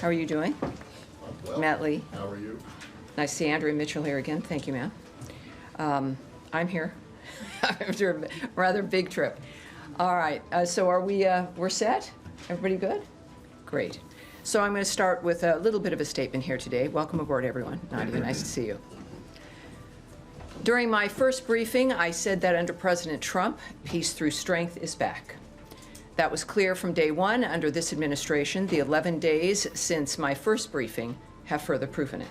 How are you doing? Well, Matt Lee. how are you? Nice to see Andrea Mitchell here again. Thank you, ma'am. I'm here after a rather big trip. All right, so are we, we're set? Everybody good? Great. So I'm going to start with a little bit of a statement here today. Welcome aboard, everyone. Nadia, nice to see you. During my first briefing, I said that under President Trump, peace through strength is back. That was clear from day one under this administration. The 11 days since my first briefing have further proven it.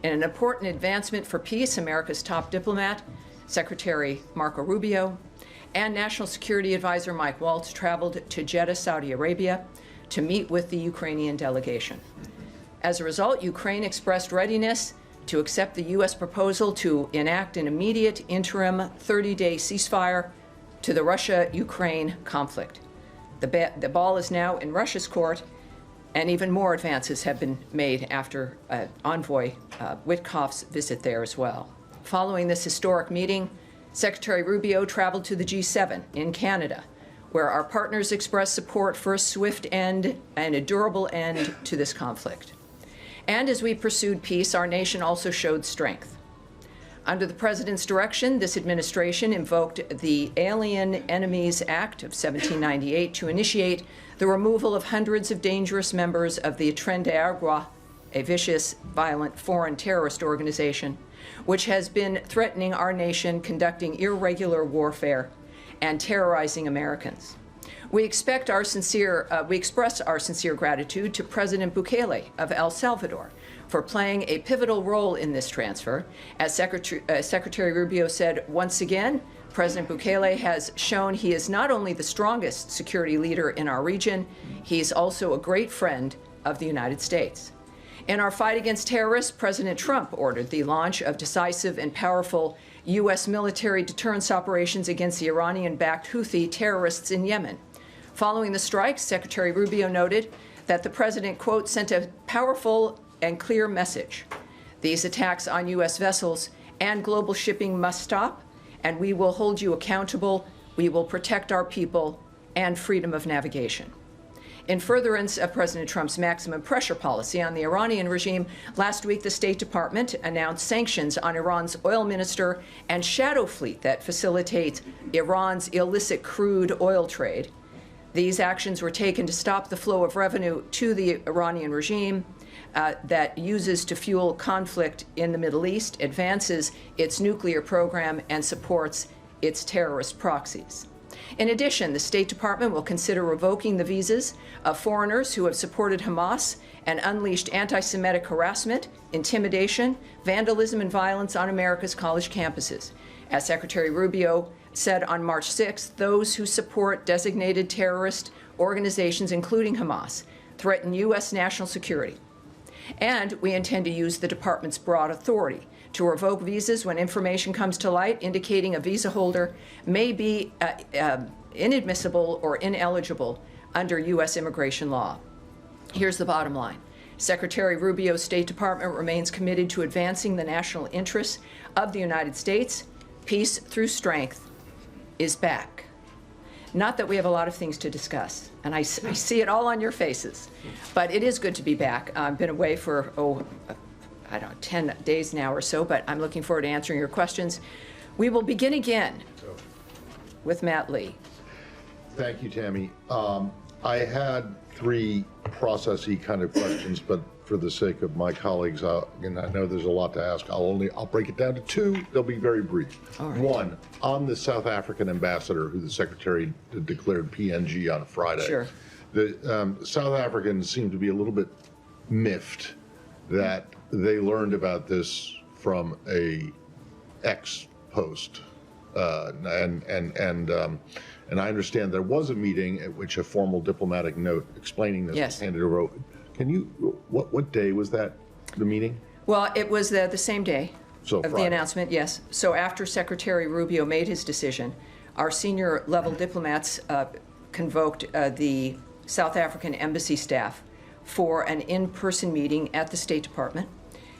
In an important advancement for peace, America's top diplomat, Secretary Marco Rubio, and National Security Advisor Mike Waltz traveled to Jeddah, Saudi Arabia, to meet with the Ukrainian delegation. As a result, Ukraine expressed readiness to accept the U.S. proposal to enact an immediate interim 30-day ceasefire to the Russia-Ukraine conflict. The ball is now in Russia's court, and even more advances have been made after Envoy Witkoff's visit there as well. Following this historic meeting, Secretary Rubio traveled to the G7 in Canada, where our partners expressed support for a swift end and a durable end to this conflict. And as we pursued peace, our nation also showed strength. Under the President's direction, this administration invoked the Alien Enemies Act of 1798 to initiate the removal of hundreds of dangerous members of the Tren de Aragua, a vicious, violent foreign terrorist organization, which has been threatening our nation, conducting irregular warfare, and terrorizing Americans. We express our sincere gratitude to President Bukele of El Salvador for playing a pivotal role in this transfer. As Secretary Rubio said, once again, President Bukele has shown he is not only the strongest security leader in our region, he is also a great friend of the United States. In our fight against terrorists, President Trump ordered the launch of decisive and powerful U.S. military deterrence operations against the Iranian-backed Houthi terrorists in Yemen. Following the strikes, Secretary Rubio noted that the president, quote, sent a powerful and clear message. These attacks on U.S. vessels and global shipping must stop, and we will hold you accountable. We will protect our people and freedom of navigation. In furtherance of President Trump's maximum pressure policy on the Iranian regime, last week the State Department announced sanctions on Iran's oil minister and shadow fleet that facilitates Iran's illicit crude oil trade. These actions were taken to stop the flow of revenue to the Iranian regime that uses to fuel conflict in the Middle East, advances its nuclear program, and supports its terrorist proxies. In addition, the State Department will consider revoking the visas of foreigners who have supported Hamas and unleashed anti-Semitic harassment, intimidation, vandalism, and violence on America's college campuses. As Secretary Rubio said on March 6th, those who support designated terrorist organizations, including Hamas, threaten U.S. national security. And we intend to use the department's broad authority to revoke visas when information comes to light indicating a visa holder may be inadmissible or ineligible under U.S. immigration law. Here's the bottom line. Secretary Rubio's State Department remains committed to advancing the national interests of the United States. Peace through strength is back. Not that we have a lot of things to discuss, and I see it all on your faces, but it is good to be back. I've been away for, I don't know, 10 days now or so, but I'm looking forward to answering your questions. We will begin again with Matt Lee. Thank you, Tammy. I had three processy kind of questions, but for the sake of my colleagues, and I know there's a lot to ask, I'll break it down to two. They'll be very brief. All right. One, on the South African ambassador who the secretary declared PNG on Friday. Sure. The South Africans seem to be a little bit miffed that they learned about this from a ex-post, and I understand there was a meeting at which a formal diplomatic note explaining this was handed over. Can you, what day was that, the meeting? Well, it was the same day of Friday. The announcement, yes. So after Secretary Rubio made his decision, our senior level diplomats convoked the South African embassy staff for an in-person meeting at the State Department.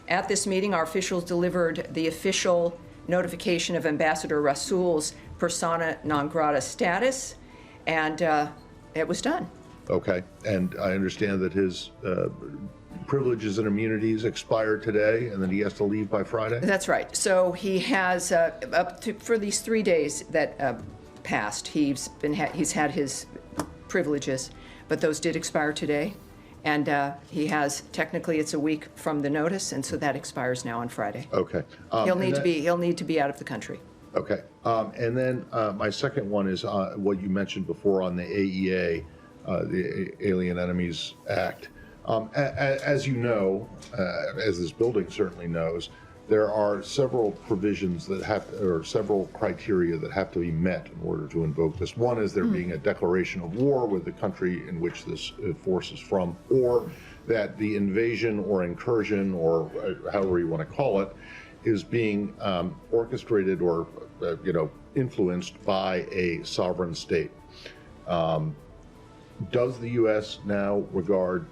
At this meeting, our officials delivered the official notification of Ambassador Rasool's persona non grata status, and it was done. Okay, and I understand that his privileges and immunities expire today, and then he has to leave by Friday? That's right. So he has, for these 3 days that passed, he's had his privileges, but those did expire today. And he has, technically it's a week from the notice, and so that expires now on Friday. Okay. He'll need to be out of the country. Okay. And then my second one is what you mentioned before on the AEA, the Alien Enemies Act. As you know, as this building certainly knows, there are several provisions that or several criteria that have to be met in order to invoke this. One is there being a declaration of war with the country in which this force is from, or that the invasion or incursion, or however you want to call it, is being orchestrated or influenced by a sovereign state. Does the U.S. now regard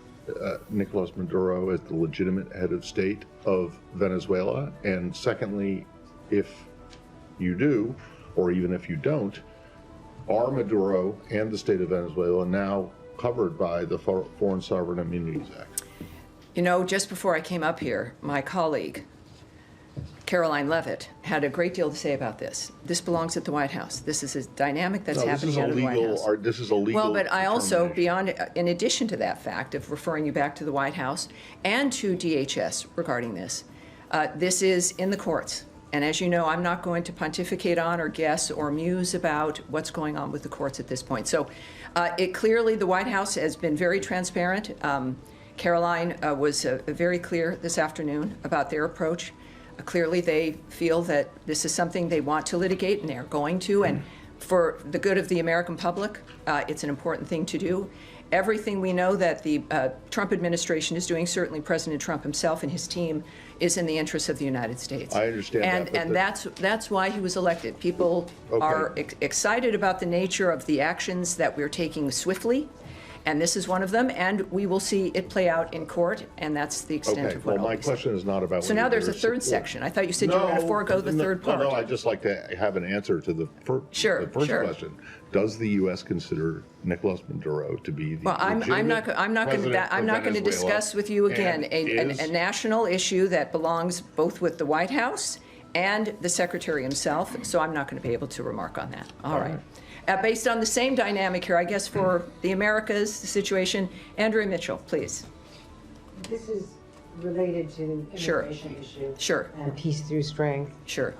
Nicolas Maduro as the legitimate head of state of Venezuela? And secondly, if you do, or even if you don't, are Maduro and the state of Venezuela now covered by the Foreign Sovereign Immunities Act? You know, just before I came up here, my colleague, Caroline Leavitt, had a great deal to say about this. This belongs at the White House. This is a dynamic that's happening out of the White House. This is a legal. Well, but I also, in addition to that fact of referring you back to the White House and to DHS regarding this, this is in the courts. And as you know, I'm not going to pontificate on or guess or muse about what's going on with the courts at this point. So clearly the White House has been very transparent. Caroline was very clear this afternoon about their approach. Clearly, they feel that this is something they want to litigate, and they're going to. And for the good of the American public, it's an important thing to do. Everything we know that the Trump administration is doing, certainly President Trump himself and his team, is in the interest of the United States. I understand that. And that's why he was elected. People are excited about the nature of the actions that we're taking swiftly. And this is one of them, and we will see it play out in court, and that's the extent of what my question is not about. So now there's a third section. I thought you said you were going to forego the third part. No, I'd just like to have an answer to the first question. Does the U.S. consider Nicolas Maduro to be the I'm not going to discuss with you again a national issue that belongs both with the White House and the Secretary himself, so I'm not going to be able to remark on that. All right. Based on the same dynamic here, I guess for the Americas, the situation, Andrea Mitchell, please. This is related to the immigration issue. Sure. And peace through strength. Sure.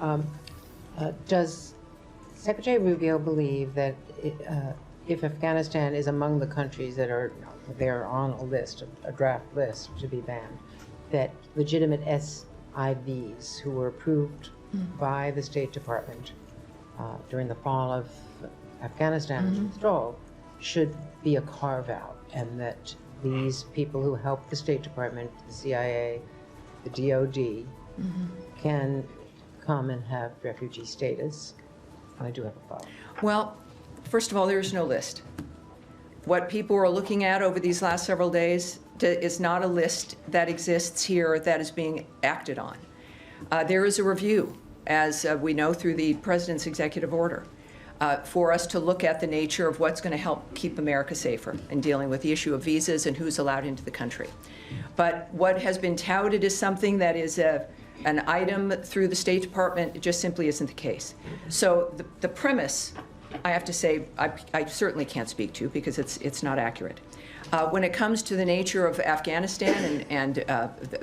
Does Secretary Rubio believe that if Afghanistan is among the countries that are there on a list, a draft list to be banned, that legitimate SIVs who were approved by the State Department during the fall of Afghanistan's withdrawal should be a carve-out, and that these people who help the State Department, the CIA, the DOD, can come and have refugee status? And I do have a follow-up. Well, first of all, there's no list. What people are looking at over these last several days is not a list that exists here that is being acted on. There is a review, as we know through the President's executive order, for us to look at the nature of what's going to help keep America safer in dealing with the issue of visas and who's allowed into the country. But what has been touted as something that is an item through the State Department, it just simply isn't the case. So the premise, I have to say, I certainly can't speak to because it's not accurate. When it comes to the nature of Afghanistan and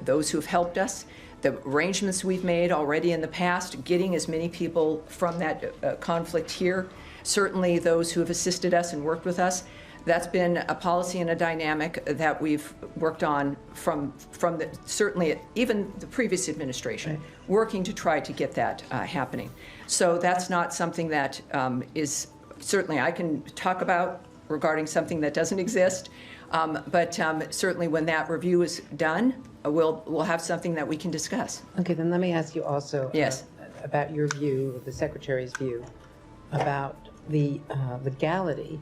those who've helped us, the arrangements we've made already in the past, getting as many people from that conflict here, certainly those who have assisted us and worked with us, that's been a policy and a dynamic that we've worked on from certainly even the previous administration, working to try to get that happening. So that's not something that is, certainly I can talk about regarding something that doesn't exist, but certainly when that review is done, we'll have something that we can discuss. Okay, then let me ask you also about your view, the Secretary's view, about the legality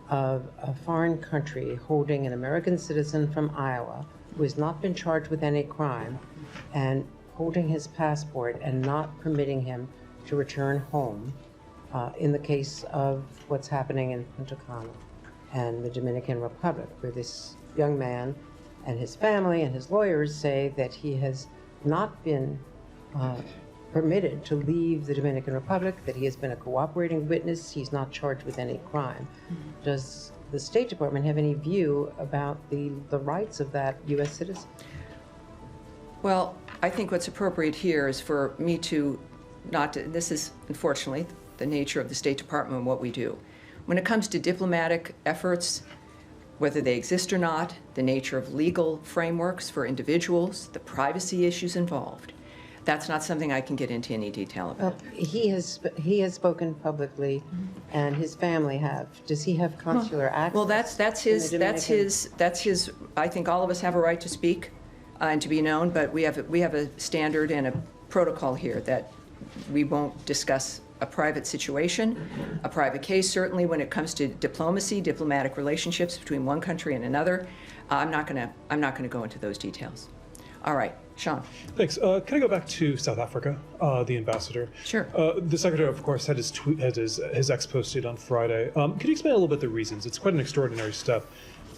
of a foreign country holding an American citizen from Iowa who has not been charged with any crime and holding his passport and not permitting him to return home in the case of what's happening in Punta Cana. and the Dominican Republic, where this young man and his family and his lawyers say that he has not been permitted to leave the Dominican Republic, that he has been a cooperating witness, he's not charged with any crime. Does the State Department have any view about the rights of that U.S. citizen? Well, I think what's appropriate here is for me to not to, this is unfortunately the nature of the State Department and what we do. When it comes to diplomatic efforts, whether they exist or not, the nature of legal frameworks for individuals, the privacy issues involved, that's not something I can get into any detail about. He has spoken publicly, and his family have. Does he have consular access? Well, that's his. I think all of us have a right to speak and to be known, but we have a standard and a protocol here that we won't discuss a private situation, a private case. Certainly, when it comes to diplomacy, diplomatic relationships between one country and another, I'm not going to go into those details. All right, Sean. Thanks. Can I go back to South Africa, the ambassador? Sure. The secretary, of course, had his ex posted on Friday. Could you explain a little bit the reasons? It's quite an extraordinary step.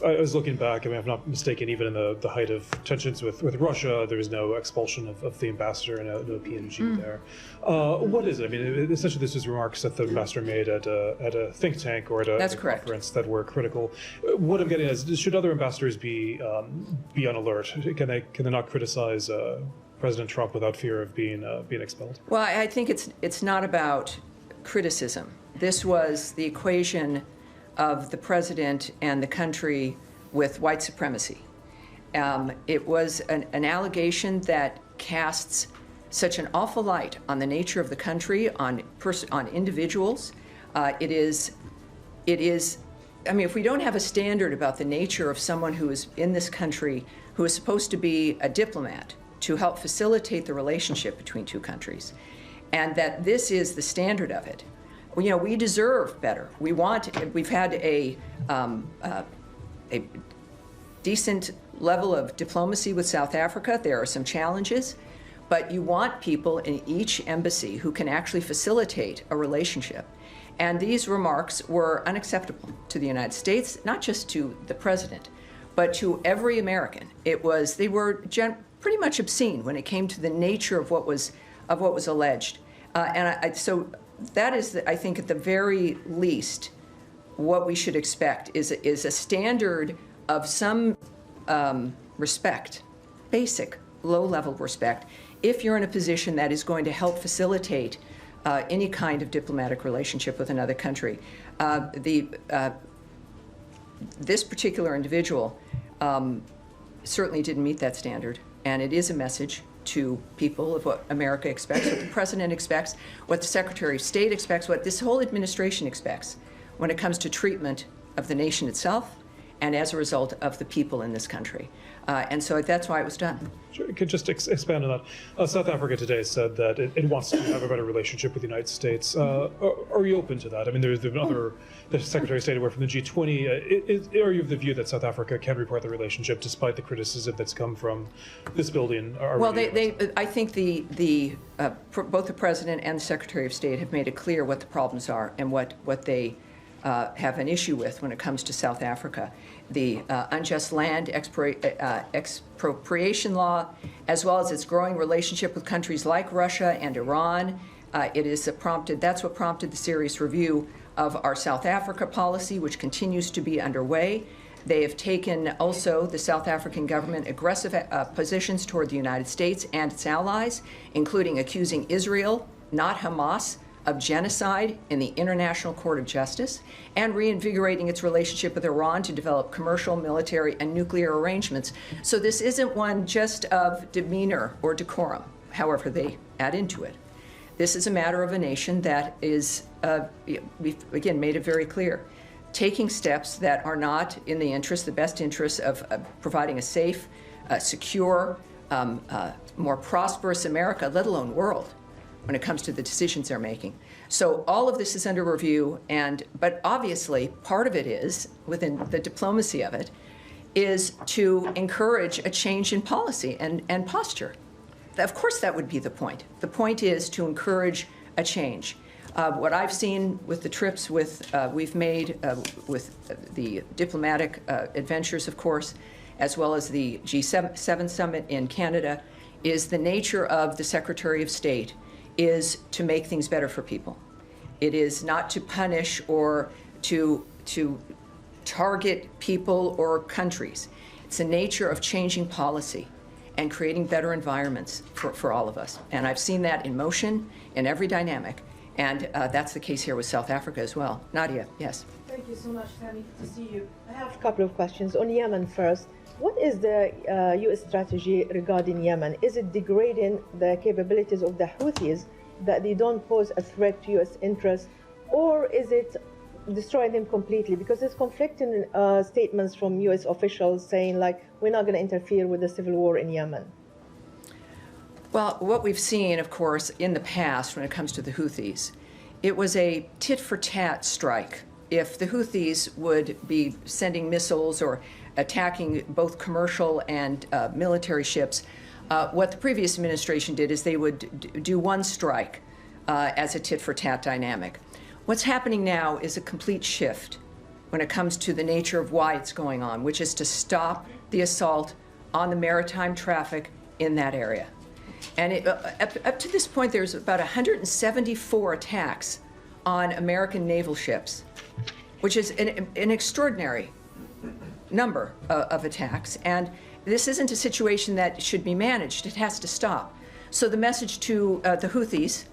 I was looking back, I mean, if I'm not mistaken, even in the height of tensions with Russia, there was no expulsion of the ambassador and no PNG there. What is it? I mean, essentially this is remarks that the ambassador made at a think tank or at a conference that were critical. What I'm getting is, should other ambassadors be on alert? Can they not criticize President Trump without fear of being expelled? Well, I think it's not about criticism. This was the equation of the president and the country with white supremacy. It was an allegation that casts such an awful light on the nature of the country, on individuals. It is. I mean, if we don't have a standard about the nature of someone who is in this country, who is supposed to be a diplomat to help facilitate the relationship between two countries, and that this is the standard of it, you know, we deserve better. We've had a decent level of diplomacy with South Africa. There are some challenges, but you want people in each embassy who can actually facilitate a relationship. And these remarks were unacceptable to the United States, not just to the president, but to every American. They were pretty much obscene when it came to the nature of what was alleged. So that is, I think, at the very least, what we should expect is a standard of some respect, basic, low-level respect, if you're in a position that is going to help facilitate any kind of diplomatic relationship with another country. This particular individual certainly didn't meet that standard, and it is a message to people of what America expects, what the president expects, what the Secretary of State expects, what this whole administration expects when it comes to treatment of the nation itself and as a result of the people in this country. And so that's why it was done. Sure, you could just expand on that. South Africa today said that it wants to have a better relationship with the United States. Are you open to that? I mean, there's been the Secretary of State away from the G20. Are you of the view that South Africa can report the relationship despite the criticism that's come from this building? Well, I think both the President and the Secretary of State have made it clear what the problems are and what they have an issue with when it comes to South Africa. The unjust land expropriation law, as well as its growing relationship with countries like Russia and Iran. That's what prompted the serious review of our South Africa policy, which continues to be underway. They have taken also, the South African government, aggressive positions toward the United States and its allies, including accusing Israel, not Hamas, of genocide in the International Court of Justice, and reinvigorating its relationship with Iran to develop commercial, military, and nuclear arrangements. So this isn't one just of demeanor or decorum, however they add into it. This is a matter of a nation that is, we've again made it very clear, taking steps that are not in the best interest of providing a safe, secure, more prosperous America, let alone world, when it comes to the decisions they're making. So all of this is under review, but obviously part of it is, within the diplomacy of it, is to encourage a change in policy and posture. Of course that would be the point. The point is to encourage a change. What I've seen with the trips we've made with the diplomatic adventures, of course, as well as the G7 summit in Canada, is the nature of the Secretary of State is to make things better for people. It is not to punish or to target people or countries. It's the nature of changing policy and creating better environments for all of us. And I've seen that in motion in every dynamic. And that's the case here with South Africa as well. Nadia, yes. Thank you so much, Tammy. Good to see you. I have a couple of questions. On Yemen first, what is the U.S. strategy regarding Yemen? Is it degrading the capabilities of the Houthis that they don't pose a threat to U.S. interests, or is it destroying them completely? Because there's conflicting statements from U.S. officials saying, like, we're not going to interfere with the civil war in Yemen. Well, what we've seen, of course, in the past when it comes to the Houthis, it was a tit-for-tat strike. If the Houthis would be sending missiles or attacking both commercial and military ships, what the previous administration did is they would do one strike as a tit-for-tat dynamic. What's happening now is a complete shift when it comes to the nature of why it's going on, which is to stop the assault on the maritime traffic in that area. And up to this point, there's about 174 attacks on American naval ships, which is an extraordinary number of attacks. And this isn't a situation that should be managed. It has to stop. So the message to the Houthis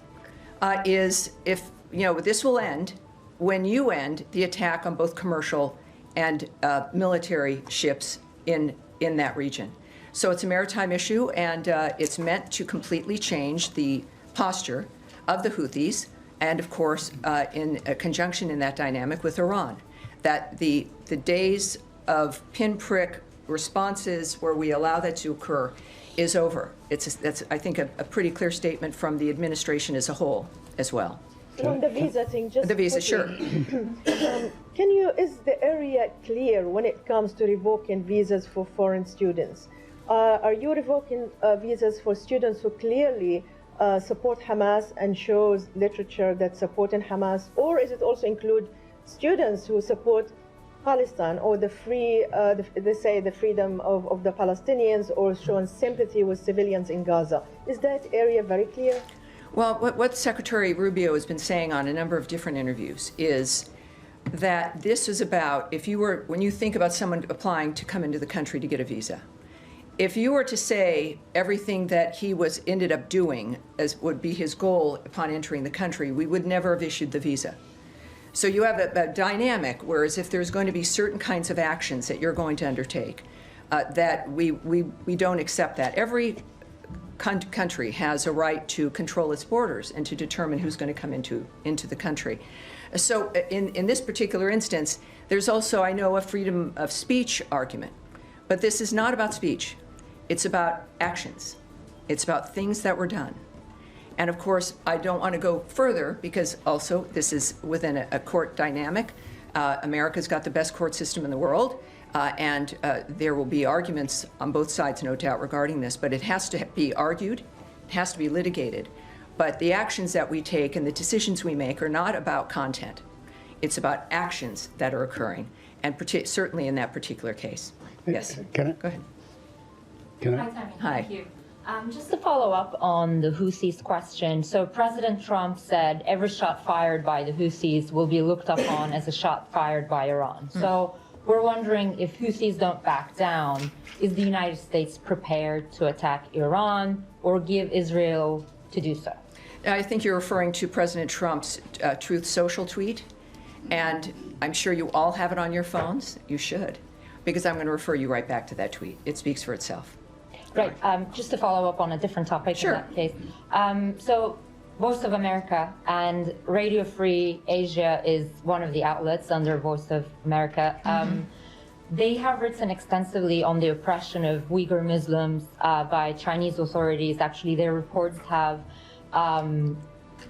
is, if this will end when you end the attack on both commercial and military ships in that region. So it's a maritime issue, and it's meant to completely change the posture of the Houthis, and of course, in a conjunction in that dynamic with Iran. That the days of pinprick responses where we allow that to occur is over. That's, I think, a pretty clear statement from the administration as a whole as well. On the visa thing, just the visa, quickly. Sure. Is the area clear when it comes to revoking visas for foreign students? Are you revoking visas for students who clearly support Hamas and shows literature that's supporting Hamas, or is it also include students who support Palestine or the free, they say the freedom of the Palestinians, or showing sympathy with civilians in Gaza? Is that area very clear? Well, what Secretary Rubio has been saying on a number of different interviews is that this is about, when you think about someone applying to come into the country to get a visa, if you were to say everything that he ended up doing as would be his goal upon entering the country, we would never have issued the visa. So you have a dynamic, whereas if there's going to be certain kinds of actions that you're going to undertake, that we don't accept that. Every country has a right to control its borders and to determine who's going to come into the country. So in this particular instance, there's also, I know, a freedom of speech argument. But this is not about speech. It's about actions. It's about things that were done. And of course, I don't want to go further because also this is within a court dynamic. America's got the best court system in the world. And there will be arguments on both sides, no doubt, regarding this, but it has to be argued, it has to be litigated. But the actions that we take and the decisions we make are not about content. It's about actions that are occurring, and certainly in that particular case. Yes. Can I? Go ahead. Can Hi, I? Tammy. Hi. Thank you. Just to follow up on the Houthis question, so President Trump said every shot fired by the Houthis will be looked upon as a shot fired by Iran. So we're wondering, if Houthis don't back down, is the United States prepared to attack Iran or give Israel to do so? I think you're referring to President Trump's Truth Social tweet, and I'm sure you all have it on your phones. You should, because I'm going to refer you right back to that tweet. It speaks for itself. Right. Just to follow up on a different topic Sure. in that case. So Voice of America and Radio Free Asia is one of the outlets under Voice of America. They have written extensively on the oppression of Uyghur Muslims by Chinese authorities. Actually, their reports have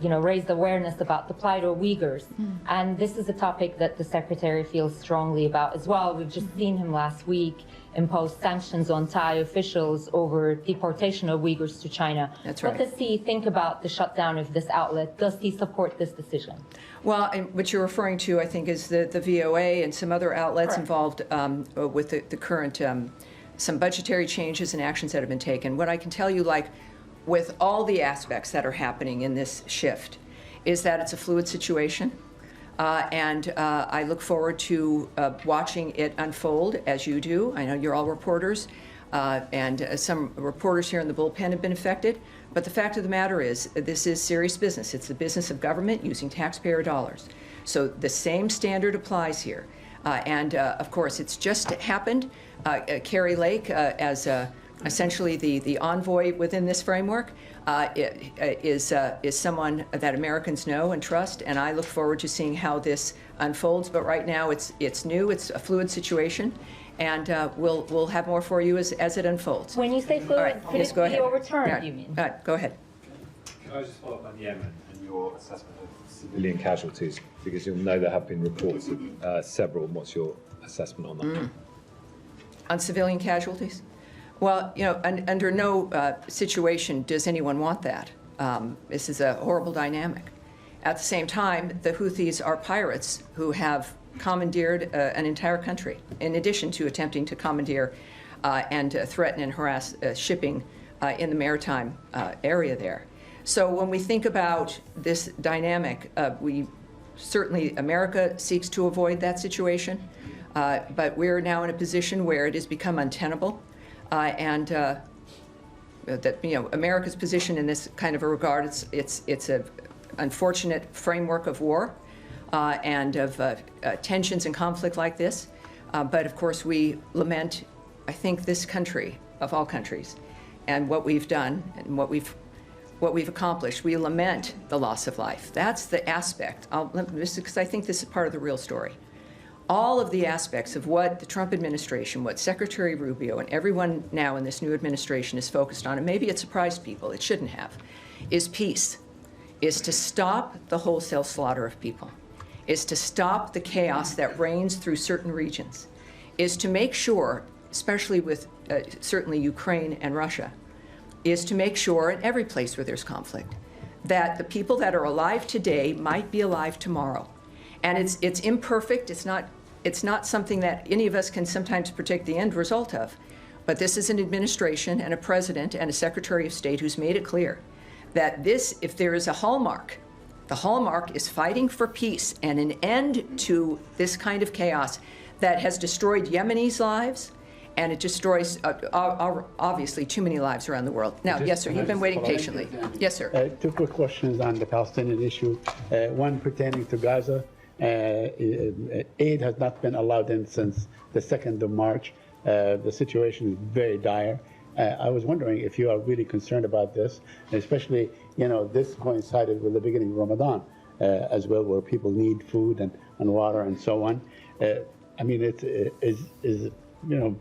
raised awareness about the plight of Uyghurs. And this is a topic that the Secretary feels strongly about as well. We've just seen him last week imposed sanctions on Thai officials over deportation of Uyghurs to China. That's right. What does he think about the shutdown of this outlet? Does he support this decision? Well, and what you're referring to, I think, is the VOA and some other outlets Correct. involved with the current, some budgetary changes and actions that have been taken. What I can tell you, like with all the aspects that are happening in this shift, is that it's a fluid situation. And I look forward to watching it unfold as you do. I know you're all reporters, and some reporters here in the bullpen have been affected. But the fact of the matter is, this is serious business. It's the business of government using taxpayer dollars. So the same standard applies here. And of course, it's just happened. Carrie Lake, as essentially the envoy within this framework, is someone that Americans know and trust, and I look forward to seeing how this unfolds. But right now, it's new, it's a fluid situation, and we'll have more for you as it unfolds. When you say fluid, All right, could yes, it go be ahead. overturned, All right. you mean? All right, go ahead. Can I just follow up on Yemen and your assessment of civilian casualties? Because you'll know there have been reports of several. What's your assessment on that? On civilian casualties? Well, you know, under no situation does anyone want that. This is a horrible dynamic. At the same time, the Houthis are pirates who have commandeered an entire country, in addition to attempting to commandeer and threaten and harass shipping in the maritime area there. So when we think about this dynamic, certainly America seeks to avoid that situation, but we're now in a position where it has become untenable. That, you know, America's position in this kind of a regard, it's a unfortunate framework of war and of tensions and conflict like this. But of course, we lament, I think, this country of all countries, and what we've done and what we've accomplished. We lament the loss of life. That's the aspect. Because I think this is part of the real story. All of the aspects of what the Trump administration, what Secretary Rubio and everyone now in this new administration is focused on, and maybe it surprised people, it shouldn't have, is peace, is to stop the wholesale slaughter of people, is to stop the chaos that reigns through certain regions, is to make sure, especially with certainly Ukraine and Russia, is to make sure in every place where there's conflict, that the people that are alive today might be alive tomorrow. And it's imperfect, it's not something that any of us can sometimes predict the end result of. But this is an administration and a president and a Secretary of State who's made it clear that this, if there is a hallmark, the hallmark is fighting for peace and an end to this kind of chaos that has destroyed Yemenis' lives, and it destroys, obviously, too many lives around the world. Now, yes, sir, you've been waiting patiently. Yes, sir. Two quick questions on the Palestinian issue. One pertaining to Gaza. Aid has not been allowed in since the 2nd of March. The situation is very dire. I was wondering if you are really concerned about this, especially, you know, this coincided with the beginning of Ramadan as well, where people need food and water and so on. I mean, is you know,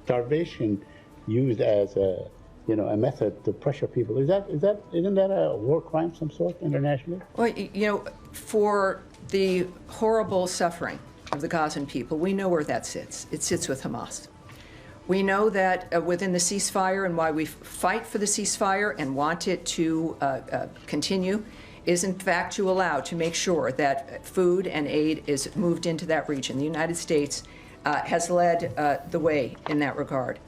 starvation used as a, you know, a method to pressure people? Isn't that a war crime of some sort internationally? Well, you know, for the horrible suffering of the Gazan people, we know where that sits. It sits with Hamas. We know that within the ceasefire, and why we fight for the ceasefire and want it to continue, is in fact to make sure that food and aid is moved into that region. The United States has led the way in that regard.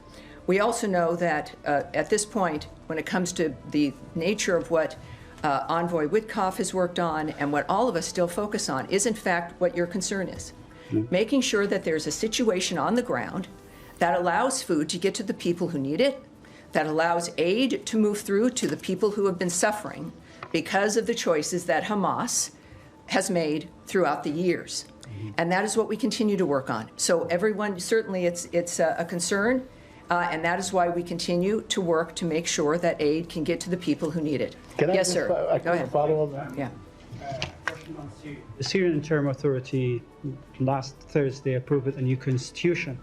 We also know that at this point, when it comes to the nature of what Envoy Witkoff has worked on and what all of us still focus on, is in fact what your concern is. Making sure that there's a situation on the ground that allows food to get to the people who need it, that allows aid to move through to the people who have been suffering because of the choices that Hamas has made throughout the years. And that is what we continue to work on. So everyone, certainly it's a concern, and that is why we continue to work to make sure that aid can get to the people who need it. Yes, sir. Go ahead. Follow up? Yeah. The Syrian Interim Authority last Thursday approved a new constitution.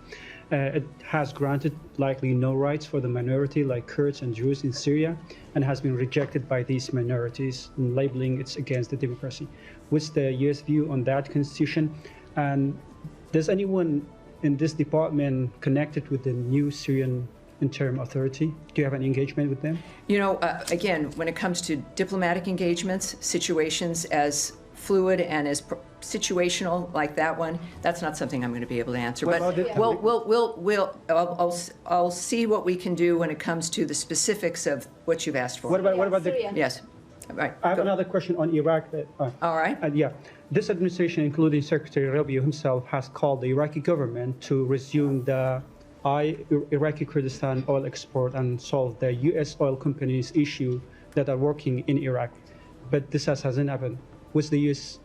It has granted likely no rights for the minority like Kurds and Druze in Syria, and has been rejected by these minorities, labeling it against the democracy. What's the U.S. view on that constitution? And does anyone in this department connected with the new Syrian interim authority? Do you have any engagement with them? You know, again, when it comes to diplomatic engagements, situations as fluid and as situational like that one, that's not something I'm going to be able to answer. What But I'll see what we can do when it comes to the specifics of what you've asked for. What about the? Syria. Yes. All right. I have Go. another question on Iraq. All right. Yeah, this administration, including Secretary Rubio himself, has called the Iraqi government to resume the Iraqi Kurdistan oil export and solve the U.S. oil companies' issue that are working in Iraq. But this hasn't happened. What's the U.S.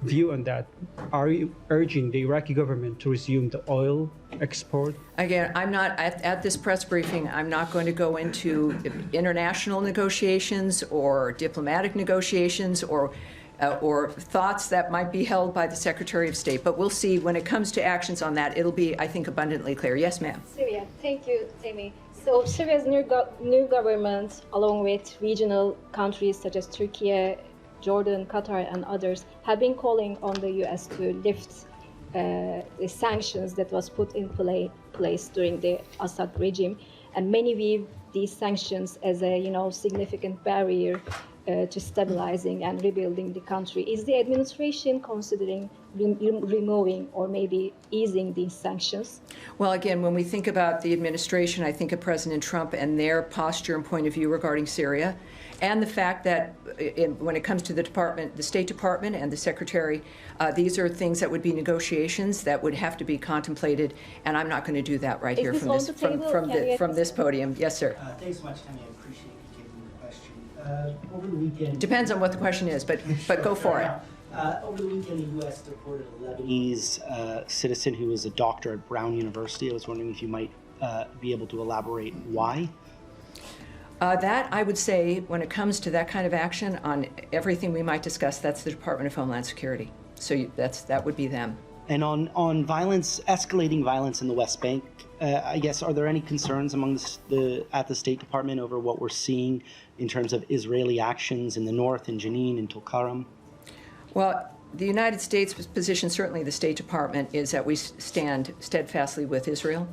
view on that? Are you urging the Iraqi government to resume the oil export? Again, I'm not, at this press briefing, I'm not going to go into international negotiations or diplomatic negotiations or thoughts that might be held by the Secretary of State. But we'll see when it comes to actions on that, it'll be, I think, abundantly clear. Yes, ma'am. Syria. Thank you, Tammy. So Syria's new government, along with regional countries such as Turkey, Jordan, Qatar, and others, have been calling on the U.S. to lift the sanctions that was put in place during the Assad regime, and many view these sanctions as a significant barrier to stabilizing and rebuilding the country. Is the administration considering removing or maybe easing these sanctions? Well, again, when we think about the administration, I think of President Trump and their posture and point of view regarding Syria, and the fact that when it comes to the State Department and the Secretary, these are things that would be negotiations that would have to be contemplated, and I'm not going to do that right here from this podium. Yes, sir. Thanks so much, Tammy. I appreciate you taking the question. Over the weekend... Depends on what the question is, but go for it. Over the weekend, the U.S. deported a Lebanese citizen who was a doctor at Brown University. I was wondering if you might be able to elaborate why. That, I would say, when it comes to that kind of action on everything we might discuss, that's the Department of Homeland Security. So that would be them. And on violence, escalating violence in the West Bank, I guess, are there any concerns at the State Department over what we're seeing in terms of Israeli actions in the north, in Jenin, in Tulkarm? Well, the United States' position, certainly the State Department, is that we stand steadfastly with Israel.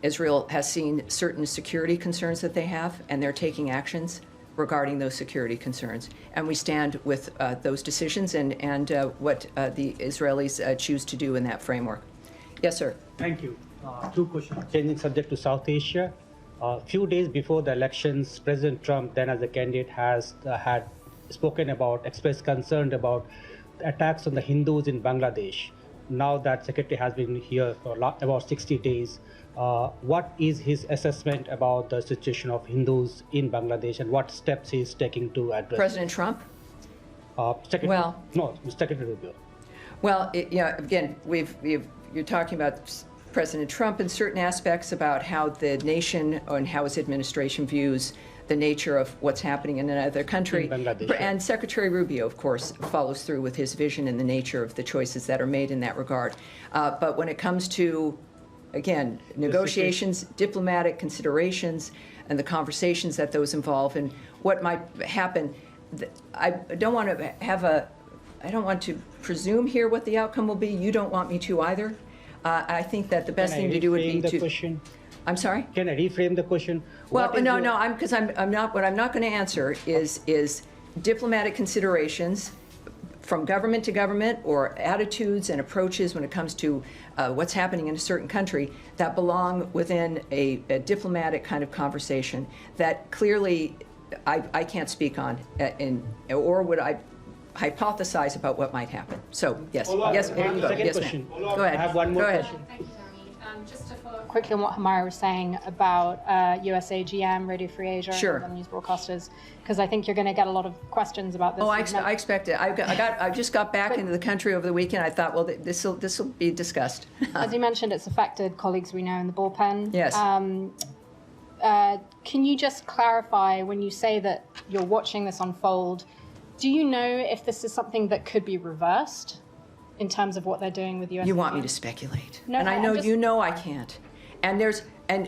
Israel has seen certain security concerns that they have, and they're taking actions regarding those security concerns. And we stand with those decisions and what the Israelis choose to do in that framework. Yes, sir. Thank you. Two questions. Changing subject to South Asia. A few days before the elections, President Trump, then as a candidate, had spoken about, expressed concern about attacks on the Hindus in Bangladesh. Now that Secretary has been here for about 60 days, what is his assessment about the situation of Hindus in Bangladesh and what steps he is taking to address President Trump? Secretary Rubio. Well, again, you're talking about President Trump in certain aspects about how the nation and how his administration views the nature of what's happening in another country. And Secretary Rubio, of course, follows through with his vision and the nature of the choices that are made in that regard. But when it comes to, again, negotiations, diplomatic considerations, and the conversations that those involve and what might happen, I don't want to presume here what the outcome will be. You don't want me to either. I think that the best thing to do would be to... Question? I'm sorry? Can I reframe the question? Well, because I'm not. What I'm not going to answer is diplomatic considerations from government to government or attitudes and approaches when it comes to what's happening in a certain country that belong within a diplomatic kind of conversation that clearly I can't speak on, or would I hypothesize about what might happen. So yes, yes, there you go. Yes, ma'am. Go ahead. I have one more Go ahead. question. Thank you, Tammy. Just to follow up quickly on what Hamara was saying about USA GM, Radio Free Asia, Sure. and other news broadcasters, because I think you're going to get a lot of questions about this. Oh, I expect it. I just got back into the country over the weekend. I thought, well, this will be discussed. As you mentioned, it's affected colleagues we know in the bullpen. Yes. Can you just clarify, when you say that you're watching this unfold, do you know if this is something that could be reversed in terms of what they're doing with US? You want me to speculate. No, and I know you know I can't. And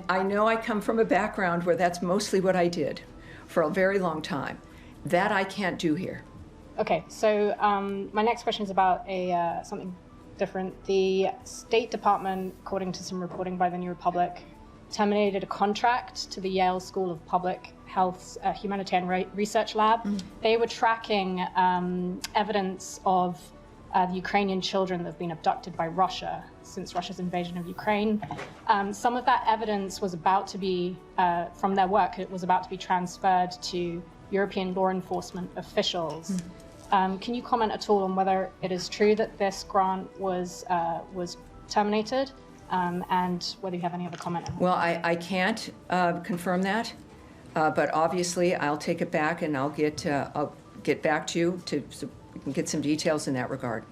I know I come from a background where that's mostly what I did for a very long time. That I can't do here. Okay, so my next question is about something different. The State Department, according to some reporting by the New Republic, terminated a contract to the Yale School of Public Health's humanitarian research lab. They were tracking evidence of the Ukrainian children that have been abducted by Russia since Russia's invasion of Ukraine. Some of that evidence was about to be, from their work, it was about to be transferred to European law enforcement officials. Can you comment at all on whether it is true that this grant was terminated, and whether you have any other comment on that? Well, I can't confirm that, but obviously I'll take it back and I'll get back to you so we can get some details in that regard.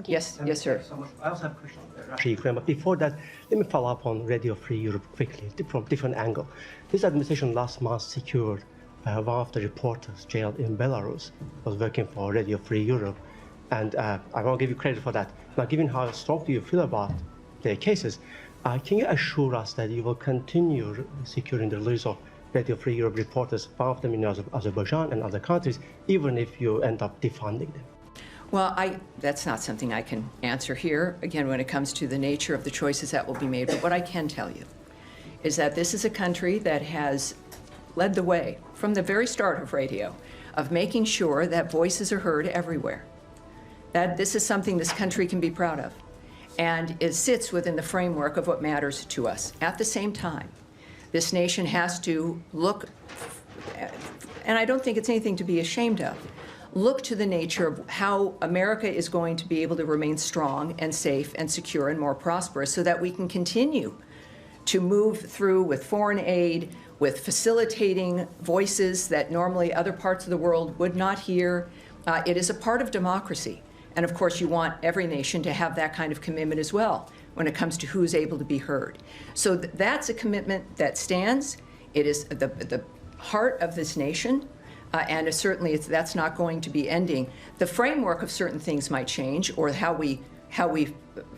Yes, yes, sir. I also have a question on Russia, Ukraine, but before that, let me follow up on Radio Free Europe quickly, from different angle. This administration last month secured one of the reporters jailed in Belarus, was working for Radio Free Europe, and I want to give you credit for that. Now, given how strongly you feel about their cases, can you assure us that you will continue securing the release of Radio Free Europe reporters, one of them in Azerbaijan and other countries, even if you end up defunding them? Well, that's not something I can answer here, again, when it comes to the nature of the choices that will be made. But what I can tell you is that this is a country that has led the way from the very start of radio, of making sure that voices are heard everywhere. That this is something this country can be proud of. And it sits within the framework of what matters to us. At the same time, this nation has to look, and I don't think it's anything to be ashamed of, look to the nature of how America is going to be able to remain strong and safe and secure and more prosperous so that we can continue to move through with foreign aid, with facilitating voices that normally other parts of the world would not hear. It is a part of democracy. And of course, you want every nation to have that kind of commitment as well when it comes to who's able to be heard. So that's a commitment that stands. It is the heart of this nation. And certainly that's not going to be ending. The framework of certain things might change, or how we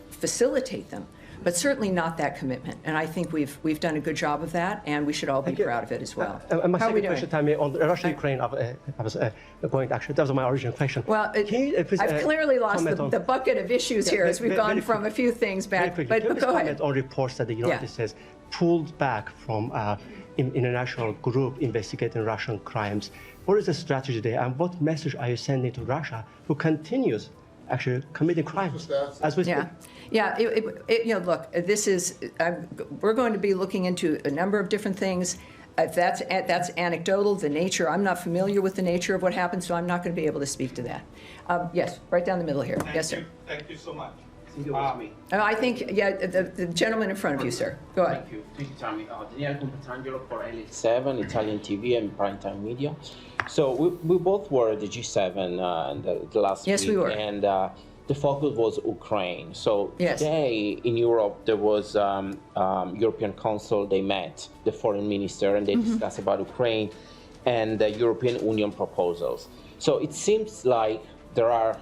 facilitate them, but certainly not that commitment. And I think we've done a good job of that, and we should all be proud of it as well. My How are we second question, doing? Tammy, on Russia-Ukraine, I was going to actually, that was my original question. Well, I've clearly lost the bucket of issues here as we've gone from a few things back. But go ahead. On reports that the United States pulled back from international group investigating Russian crimes. What is the strategy there, and what message are you sending to Russia, who continues actually committing crimes as we speak? Look, this is we're going to be looking into a number of different things. That's anecdotal. The nature, I'm not familiar with the nature of what happened, so I'm not going to be able to speak to that. Yes, right down the middle here. Yes, sir. Thank you so much. I think, the gentleman in front of you, sir. Go ahead. Thank you, Tammy. Daniele Competangelo for LA7, Italian TV and Primetime Media. So we both were at the G7 the last week. Yes, we were. And the focus was Ukraine. So today in Europe, there was European Council. They met, the foreign minister, and they discussed about Ukraine and the European Union proposals. So it seems like there are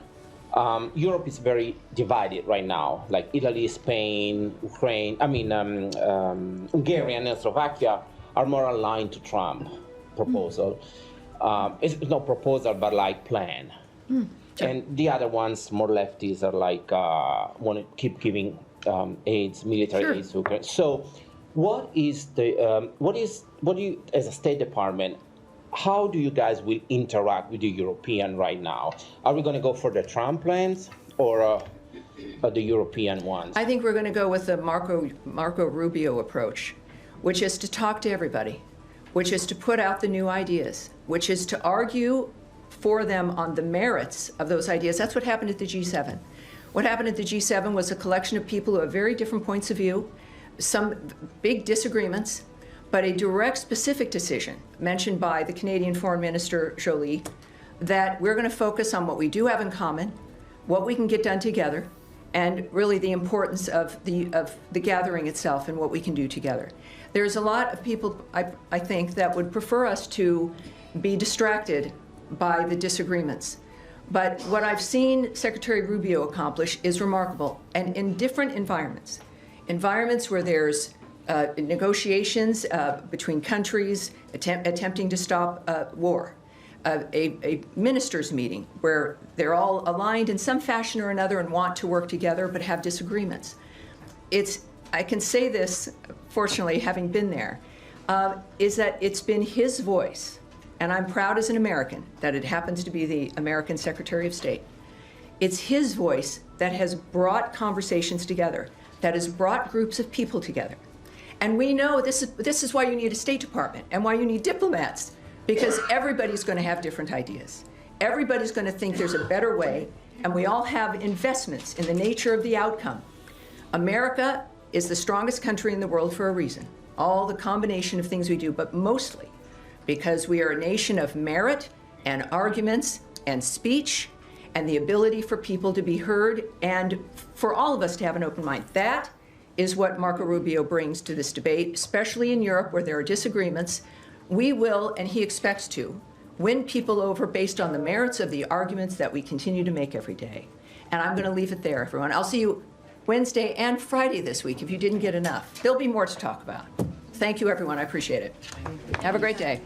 Europe is very divided right now, like Italy, Spain, Ukraine, Hungary and Slovakia are more aligned to Trump proposal. It's not proposal, but like plan. And the other ones, more lefties, are like, want to keep giving military aid to Ukraine. So what is what do you, as a State Department, how do you guys will interact with the European right now? Are we going to go for the Trump plans or the European ones? I think we're going to go with the Marco Rubio approach, which is to talk to everybody, which is to put out the new ideas, which is to argue for them on the merits of those ideas. That's what happened at the G7. What happened at the G7 was a collection of people who have very different points of view, some big disagreements, but a direct, specific decision mentioned by the Canadian Foreign Minister Joly that we're going to focus on what we do have in common, what we can get done together, and really the importance of the gathering itself and what we can do together. There's a lot of people, I think, that would prefer us to be distracted by the disagreements. But what I've seen Secretary Rubio accomplish is remarkable, and in different environments where there's negotiations between countries attempting to stop war, a ministers' meeting where they're all aligned in some fashion or another and want to work together but have disagreements. I can say this, fortunately, having been there, is that it's been his voice, and I'm proud as an American that it happens to be the American Secretary of State. It's his voice that has brought conversations together, that has brought groups of people together. And we know this is why you need a State Department and why you need diplomats, because everybody's going to have different ideas. Everybody's going to think there's a better way, and we all have investments in the nature of the outcome. America is the strongest country in the world for a reason. All the combination of things we do, but mostly because we are a nation of merit and arguments and speech and the ability for people to be heard and for all of us to have an open mind. That is what Marco Rubio brings to this debate, especially in Europe where there are disagreements. We will, and he expects to, win people over based on the merits of the arguments that we continue to make every day. And I'm going to leave it there, everyone. I'll see you Wednesday and Friday this week if you didn't get enough. There'll be more to talk about. Thank you, everyone. I appreciate it. Have a great day.